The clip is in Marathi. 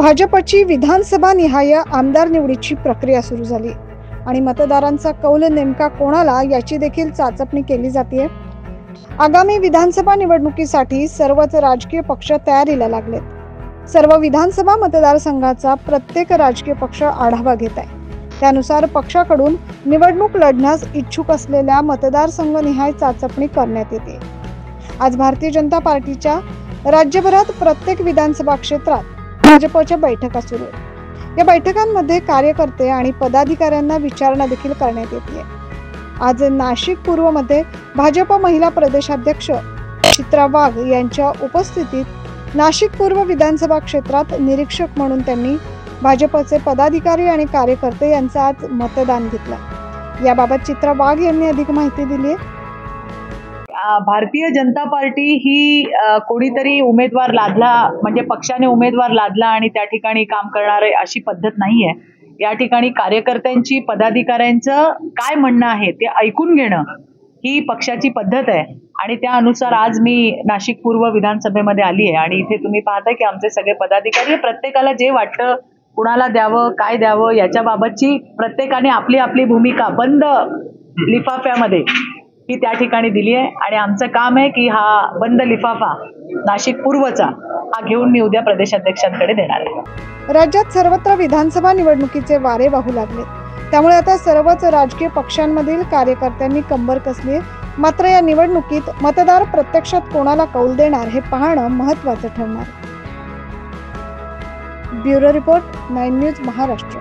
भाजपची विधानसभा निहाय आमदार निवडीची प्रक्रिया सुरू झाली आणि मतदारांचा कौल नेमका कोणाला याची देखील चाचपणी केली जाते। आगामी विधानसभा निवडणुकीसाठी सर्वच राजकीय पक्ष तयारीला लागलेत। सर्व विधानसभा मतदारसंघाचा प्रत्येक राजकीय पक्ष आढावा घेत आहे। त्यानुसार पक्षाकडून निवडणूक लढण्यास इच्छुक असलेल्या मतदारसंघ निहाय चाचपणी करण्यात येते। आज भारतीय जनता पार्टीच्या राज्यभरात प्रत्येक विधानसभा क्षेत्रात भाजपच्या बैठका सुरू आहेत। या बैठकांमध्ये कार्यकर्ते आणि पदाधिकाऱ्यांना विचारणा देखील करण्यात येते। आज नाशिक पूर्व मध्ये भाजप महिला प्रदेशाध्यक्ष चित्रा वाघ यांच्या उपस्थितीत नाशिक पूर्व विधानसभा क्षेत्रात निरीक्षक म्हणून त्यांनी भाजपचे पदाधिकारी आणि कार्यकर्ते यांचं आज मतदान घेतलं। याबाबत चित्रा वाघ यांनी अधिक माहिती दिली आहे। भारतीय जनता पार्टी ही कोणीतरी उमेदवार लादला म्हणजे पक्षाने उमेदवार लादला आणि त्या ठिकाणी काम करणार आहे अशी पद्धत नाहीये। या ठिकाणी कार्यकर्त्यांची पदाधिकाऱ्यांचं काय म्हणणं आहे ते ऐकून घेणं ही पक्षाची पद्धत आहे आणि त्या अनुसार आज मी नाशिक पूर्व विधानसभेमध्ये आली आहे आणि इथे तुम्ही पाहताय की आमचे सगळे पदाधिकारी प्रत्येकाला जे वाटतं कुणाला द्यावं काय द्यावं याच्या बाबतची प्रत्येकाने आपली आपली भूमिका बंद लिफाफ्यामध्ये ही त्या ठिकाणी दिली आहे आणि आमचं काम आहे की हा बंद लिफाफा नाशिक पूर्वचा हा घेऊन मी उद्या प्रदेशाध्यक्षांकडे देणार आहे। राज्यात सर्वत्र विधानसभा निवडणुकीचे वारे वाहू लागले, त्यामुळे आता सर्वच राजकीय पक्षांमधील कार्यकर्त्यांनी कंबर कसली आहे। मात्र या निवडणुकीत मतदार प्रत्यक्षात कोणाला कौल देणार हे पाहणं महत्त्वाचं ठरणार। Bureau report 9 news Maharashtra.